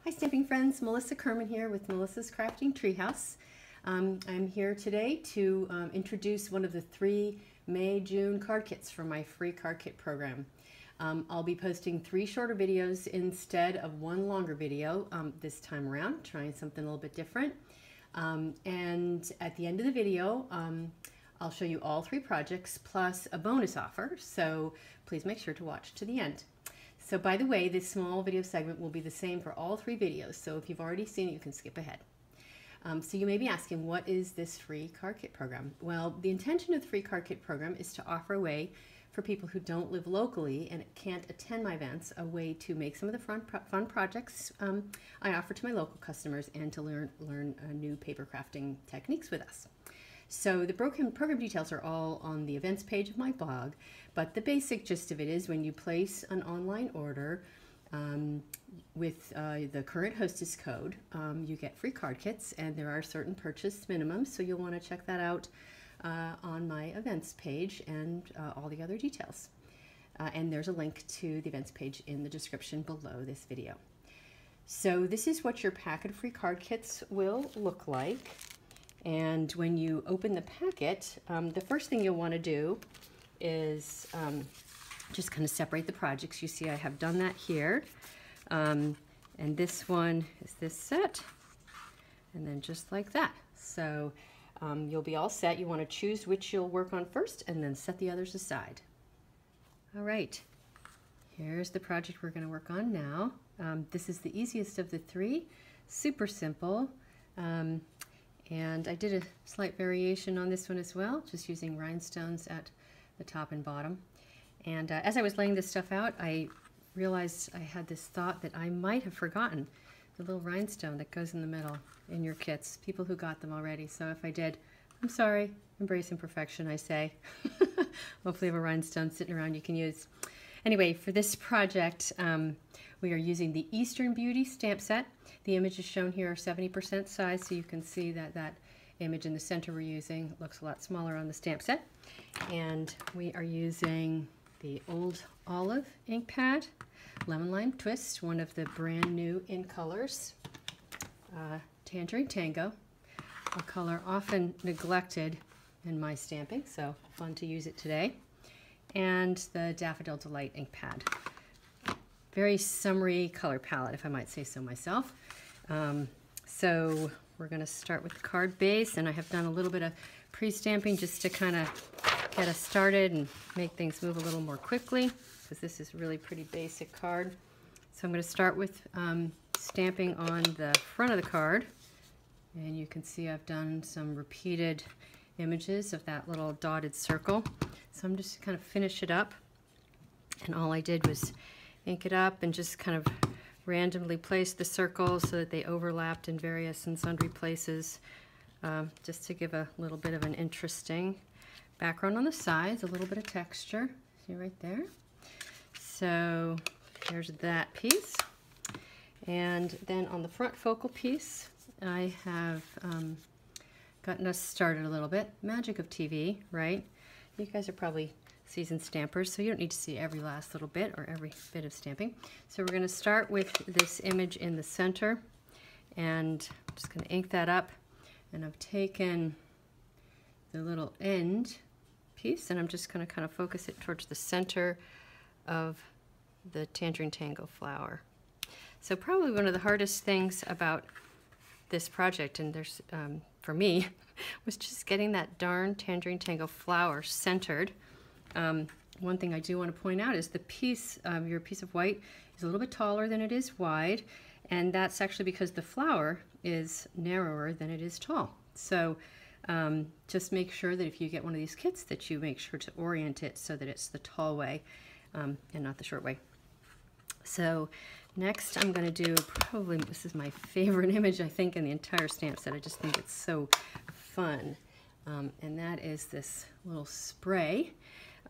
Hi stamping friends, Melissa Kerman here with Melissa's Crafting Treehouse. I'm here today to introduce one of the 3 May-June card kits from my free card kit program. I'll be posting 3 shorter videos instead of 1 longer video this time around, trying something a little bit different. And at the end of the video, I'll show you all 3 projects plus a bonus offer, so please make sure to watch to the end. So by the way, this small video segment will be the same for all 3 videos, so if you've already seen it, you can skip ahead. So you may be asking, what is this free card kit program? Well, the intention of the free card kit program is to offer a way for people who don't live locally and can't attend my events, a way to make some of the fun projects I offer to my local customers and to learn new paper crafting techniques with us. So the program details are all on the events page of my blog, but the basic gist of it is when you place an online order with the current hostess code, you get free card kits, and there are certain purchase minimums, so you'll want to check that out on my events page and all the other details. And there's a link to the events page in the description below this video. So this is what your packet of free card kits will look like. And when you open the packet, the first thing you'll want to do is just kind of separate the projects. You see I have done that here. And this one is this set. And then just like that. So you'll be all set. You want to choose which you'll work on first and then set the others aside. All right. Here's the project we're going to work on now. This is the easiest of the 3. Super simple. And I did a slight variation on this one as well, just using rhinestones at the top and bottom. And as I was laying this stuff out, I realized I had this thought that I might have forgotten the little rhinestone that goes in the middle in your kits, people who got them already. So if I did, I'm sorry, embrace imperfection, I say. Hopefully you have a rhinestone sitting around you can use. Anyway, for this project, we are using the Eastern Beauty stamp set. The images shown here are 70% size, so you can see that that image in the center we're using looks a lot smaller on the stamp set. And we are using the Old Olive ink pad, Lemon Lime Twist, one of the brand new in colors, Tangerine Tango, a color often neglected in my stamping, so fun to use it today, and the Daffodil Delight ink pad. Very summery color palette, if I might say so myself. So we're going to start with the card base, and I have done a little bit of pre-stamping just to kind of get us started and make things move a little more quickly, because this is a really pretty basic card. So I'm going to start with stamping on the front of the card, and you can see I've done some repeated images of that little dotted circle. So I'm just kind of finish it up, and all I did was ink it up and just kind of randomly place the circles so that they overlapped in various and sundry places, just to give a little bit of an interesting background on the sides, a little bit of texture. See right there? So here's that piece. And then on the front focal piece, I have gotten us started a little bit. Magic of TV, right? You guys are probably seasoned stampers, so you don't need to see every last little bit or every bit of stamping. So we're going to start with this image in the center, and I'm just going to ink that up, and I've taken the little end piece and I'm just going to kind of focus it towards the center of the Tangerine Tango flower. So probably one of the hardest things about this project, and there's for me, was just getting that darn Tangerine Tango flower centered. One thing I do want to point out is the piece, your piece of white is a little bit taller than it is wide, and that's actually because the flower is narrower than it is tall. So just make sure that if you get one of these kits that you make sure to orient it so that it's the tall way and not the short way. So next I'm going to do, probably this is my favorite image I think in the entire stamp set. I just think it's so fun. And that is this little spray.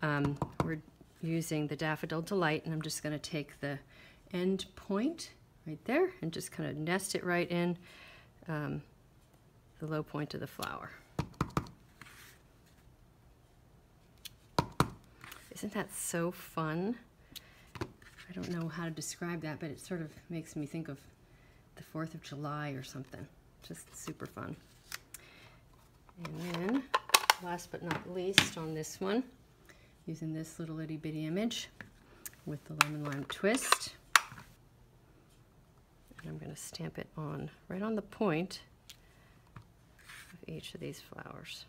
We're using the Daffodil Delight, and I'm just going to take the end point right there and just kind of nest it right in the low point of the flower. Isn't that so fun? I don't know how to describe that, but it sort of makes me think of the 4th of July or something. Just super fun. And then, last but not least on this one, using this little itty bitty image with the lemon lime twist. And I'm going to stamp it on right on the point of each of these flowers.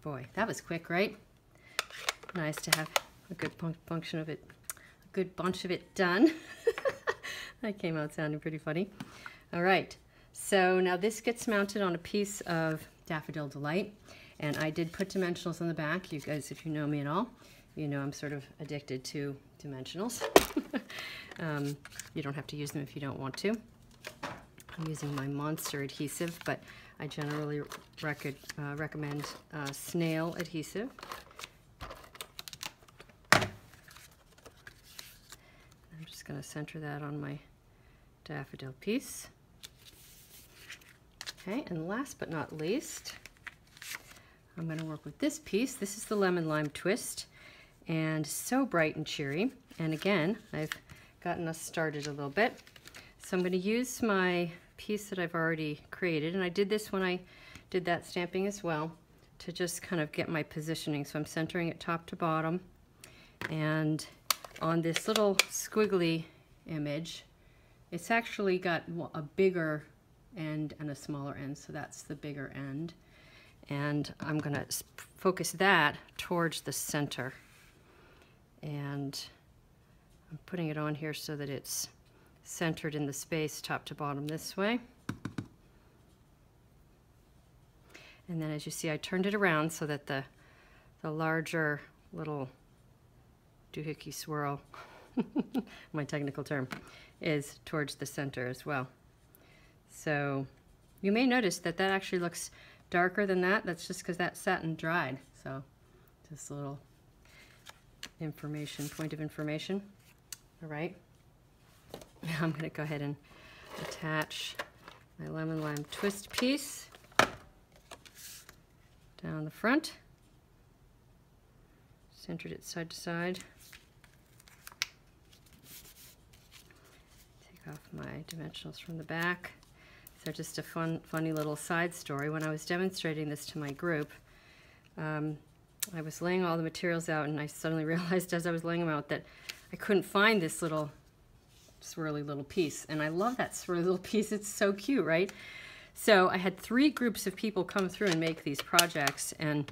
Boy, that was quick, right? Nice to have a good bunch of it done. That came out sounding pretty funny. All right, so now this gets mounted on a piece of Daffodil Delight, and I did put dimensionals on the back. You guys, if you know me at all, you know I'm sort of addicted to dimensionals. You don't have to use them if you don't want to. I'm using my Monster adhesive, but I generally recommend snail adhesive. I'm just going to center that on my daffodil piece. Okay, and last but not least, I'm going to work with this piece. This is the lemon lime twist, and so bright and cheery. And again, I've gotten us started a little bit. So I'm going to use my piece that I've already created, and I did this when I did that stamping as well, to just kind of get my positioning. So I'm centering it top to bottom, and on this little squiggly image, it's actually got a bigger end and a smaller end, so that's the bigger end. And I'm going to focus that towards the center. And I'm putting it on here so that it's centered in the space top to bottom this way. And then as you see, I turned it around so that the larger little doohickey swirl, my technical term, is towards the center as well. So you may notice that that actually looks darker than that. That's just because that satin dried. So just a little information, point of information. All right. Now I'm going to go ahead and attach my lemon lime twist piece down the front. Centered it side to side. Take off my dimensionals from the back. So just a funny little side story. When I was demonstrating this to my group, I was laying all the materials out, and I suddenly realized as I was laying them out that I couldn't find this little swirly little piece. And I love that swirly little piece. It's so cute, right? So I had 3 groups of people come through and make these projects, and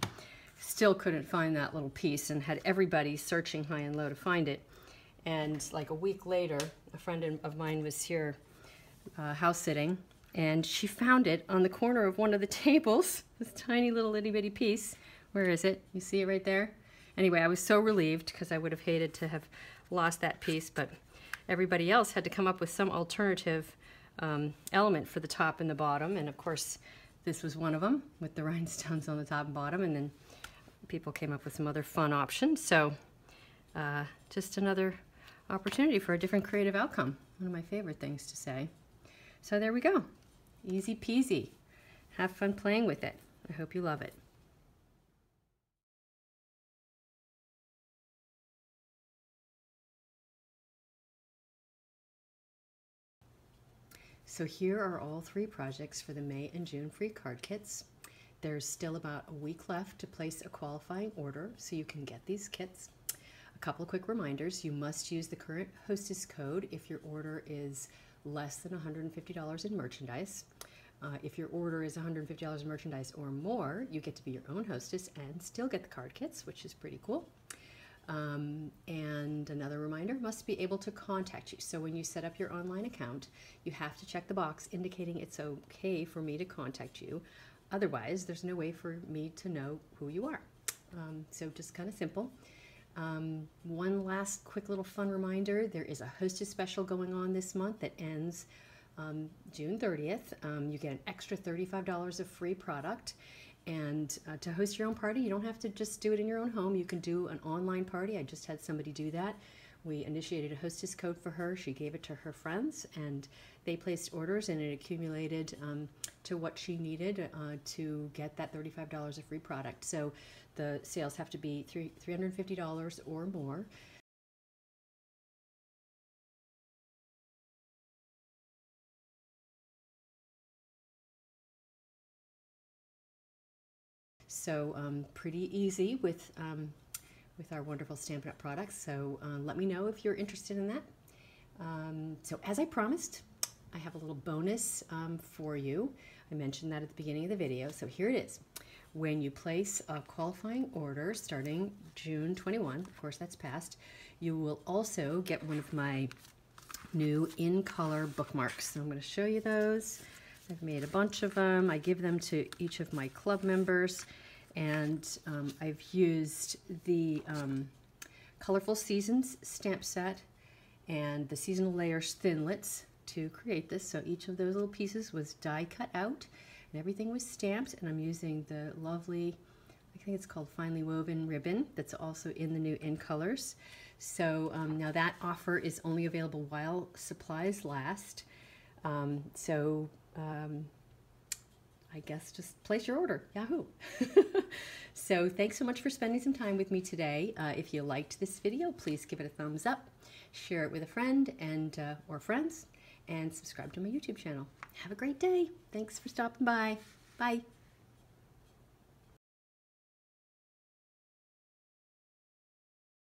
still couldn't find that little piece, and had everybody searching high and low to find it. And like a week later, a friend of mine was here house sitting, and she found it on the corner of one of the tables, this tiny little itty bitty piece. Where is it? You see it right there? Anyway, I was so relieved because I would have hated to have lost that piece, but everybody else had to come up with some alternative element for the top and the bottom, and of course this was one of them with the rhinestones on the top and bottom, and then people came up with some other fun options. So just another opportunity for a different creative outcome. One of my favorite things to say. So there we go. Easy peasy. Have fun playing with it. I hope you love it. So here are all 3 projects for the May and June free card kits. There's still about a week left to place a qualifying order so you can get these kits. A couple of quick reminders. You must use the current hostess code if your order is less than $150 in merchandise. If your order is $150 in merchandise or more, you get to be your own hostess and still get the card kits, which is pretty cool. And another reminder, must be able to contact you. So when you set up your online account, you have to check the box indicating it's okay for me to contact you. Otherwise, there's no way for me to know who you are. So just kind of simple. One last quick little fun reminder, there is a hostess special going on this month that ends June 30th. You get an extra $35 of free product. And to host your own party, you don't have to just do it in your own home. You can do an online party. I just had somebody do that. We initiated a hostess code for her. She gave it to her friends, and they placed orders, and it accumulated to what she needed to get that $35 of free product. So the sales have to be $350 or more. So pretty easy with our wonderful Stampin' Up! Products. So let me know if you're interested in that. So as I promised, I have a little bonus for you. I mentioned that at the beginning of the video. So here it is. When you place a qualifying order starting June 21, of course that's past, you will also get one of my new in color bookmarks. So I'm going to show you those. I've made a bunch of them. I give them to each of my club members, and I've used the Colorful Seasons stamp set and the Seasonal Layers Thinlits to create this. So each of those little pieces was die cut out and everything was stamped, and I'm using the lovely, I think it's called Finely Woven ribbon that's also in the new in colors. So now that offer is only available while supplies last. I guess just place your order, Yahoo! So thanks so much for spending some time with me today. If you liked this video, please give it a thumbs up, share it with a friend and or friends, and subscribe to my YouTube channel. Have a great day. Thanks for stopping by. Bye.